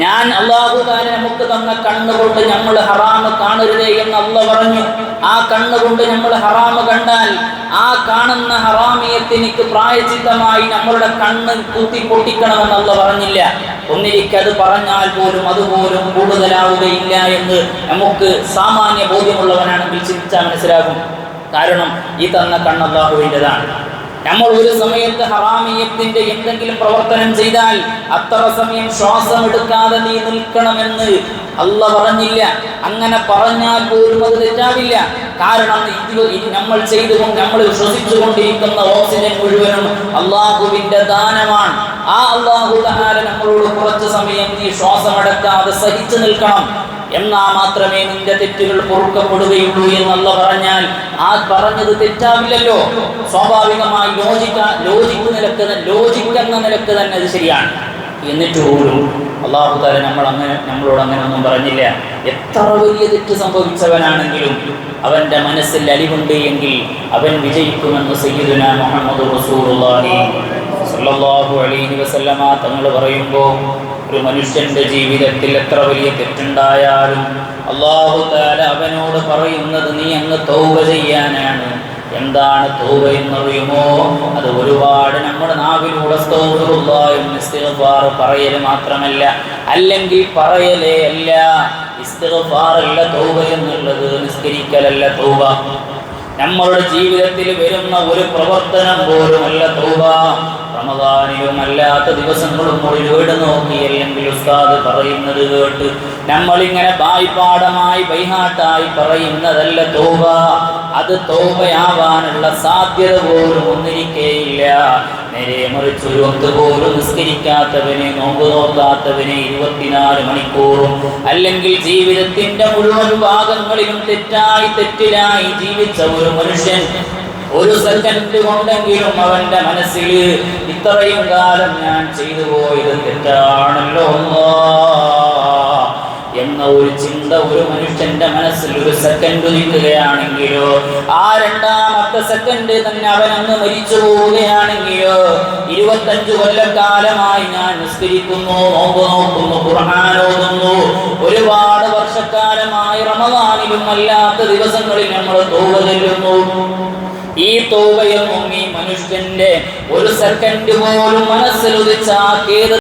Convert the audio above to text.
ഞാൻ അല്ലാഹു തആല നമുക്ക് തന്ന കണ്ണുകൊണ്ട് നമ്മൾ ഹറാമ് കാണരുതേ എന്ന് അല്ലാഹു പറഞ്ഞു. ആ കണ്ണുകൊണ്ട് നമ്മൾ ഹറാമ് കണ്ടാൽ ആ കാണുന്ന ഹറാമിയത്തിനിക്ക് പ്രായശ്ചിത്തമായി നമ്മളുടെ കണ്ണ് കുത്തി പൊട്ടിക്കണമെന്ന് അല്ലാഹു പറഞ്ഞില്ല. ഒന്നിരിക്കത് പറഞ്ഞാൽ പോലും അതുപോലും കൂടുതലാവുകയില്ല എന്ന് നമുക്ക് സാമാന്യ ബോധ്യമുള്ളവനാണെങ്കിൽ ചിന്തിച്ചാൽ മനസ്സിലാകും. കാരണം ഈ തന്ന കണ്ണ് അല്ലാഹുവിൻ്റെതാണ്. നമ്മൾ ഒരു സമയത്ത് ഹറാമിയത്തിന്റെ എന്തെങ്കിലും പ്രവർത്തനം ചെയ്താൽ അത്ര സമയം ശ്വാസം എടുക്കാതെ നീ നിൽക്കണമെന്ന് അല്ലാഹു പറഞ്ഞില്ല. അങ്ങനെ പറഞ്ഞാൽ പോലും അത് തെറ്റാവില്ല. കാരണം നമ്മൾ നമ്മൾ ശ്വസിച്ചുകൊണ്ടിരിക്കുന്ന ഓക്സിജൻ മുഴുവനും അല്ലാഹുവിന്റെ ദാനമാണ്. ആ അല്ലാഹു തആല നമ്മളോട് കുറച്ച് സമയം നീ ശ്വാസമടക്കാതെ സഹിച്ചു നിൽക്കണം, എന്നാ മാത്രമേ നിന്റെ തെറ്റുകൾ പൊറുക്കപ്പെടുകയുള്ളൂ എന്ന് അല്ലാഹു പറഞ്ഞാൽ ആ പറഞ്ഞത് തെറ്റാവില്ലല്ലോ. സ്വാഭാവികമായി ലോജിക്കുന്ന നിലക്ക് തന്നെ അത് ശരിയാണ്. എന്നിട്ട് പോലും അല്ലാഹു തആല നമ്മളോട് അങ്ങനെ ഒന്നും പറഞ്ഞില്ല. എത്ര വലിയ തെറ്റ് സംഭവിച്ചവനാണെങ്കിലും അവന്റെ മനസ്സിൽ അലിവുണ്ട് എങ്കിൽ അവൻ വിജയിക്കുമെന്ന് സയ്യിദുനാ മുഹമ്മദ് റസൂലുള്ളാഹി സ്വല്ലല്ലാഹു അലൈഹി വസല്ലമ തങ്ങൾ പറയുമ്പോൾ, ഒരു മനുഷ്യന്റെ ജീവിതത്തിൽ എത്ര വലിയ തെറ്റുണ്ടായാലും അല്ലാഹു തആല അവനോട് പറയുന്നത് നീ അങ്ങ് തൗബ ചെയ്യാനാണ്. എന്താണ് തൗബ എന്നറിയുമോ? അത് ഒരുപാട് നമ്മുടെ നാവിലൂടെ അസ്തഗ്ഫിറുല്ലാഹ് എന്ന് ഇസ്തിഗ്ഫാർ പറയൽ മാത്രമല്ല, അല്ലെങ്കിൽ പറയലേ അല്ല. ഇസ്തിഗ്ഫാർ അല്ല തൗബ എന്നുള്ളത്, നിസ്കരിക്കലല്ല തൗബ. നമ്മളുടെ ജീവിതത്തിൽ വരുന്ന ഒരു പ്രവർത്തനം പോലും അല്ല തൗബ. റമദാനിലും അല്ലാത്ത ദിവസങ്ങളും വീട് നോക്കി അല്ലെങ്കിൽ ഉസ്താദ് പറയുന്നത് കേട്ട് നമ്മളിങ്ങനെ ബായ്പാഠമായി ബൈഹാട്ടായി പറയുന്നതല്ല തൗബ. അത് തൗബയാവാനുള്ള സാധ്യത പോലും ഒന്നിരിക്കേയില്ല. നേരെ മറിച്ച് ഒരു വക്ത് പോലും നിസ്കരിക്കാത്തവനെ, നോമ്പ് നോക്കാത്തവനെ 24 മണിക്കൂറും അല്ലെങ്കിൽ ജീവിതത്തിന്റെ മുഴുവൻ ഭാഗങ്ങളിലും തെറ്റിലായി ജീവിച്ച ഒരു മനുഷ്യൻ ഒരു സെക്കൻഡ് കൊണ്ടെങ്കിലും അവന്റെ മനസ്സിൽ ഇത്രയും കാലം ഞാൻ ചെയ്തു പോയത് തെറ്റാണല്ലോ എന്ന ഒരു ചിന്ത ഒരു മനുഷ്യന്റെ മനസ്സിൽ ഒരു സെക്കൻഡ് നിൽക്കുകയാണെങ്കിലോ, ആ രണ്ടാമത്തെ സെക്കൻഡ് തന്നെ അവനങ്ങ് മരിച്ചു പോവുകയാണെങ്കിലോ, 25 കൊല്ലക്കാലമായി ഞാൻ നിസ്കരിക്കുന്നു, നോമ്പ് നോക്കുന്നു, ഖുർആൻ ഓതുന്നു, ഒരുപാട് വർഷക്കാലമായി റമദാനിലും അല്ലാത്ത ദിവസങ്ങളിൽ നമ്മൾ തൗബ ചൊല്ലുന്നു. ഈ തൗബയൊന്നും ഈ മനുഷ്യന്റെ ഒരു സെക്കൻഡ് പോലും മനസ്സിൽ ഉദിച്ചാക്കിയത്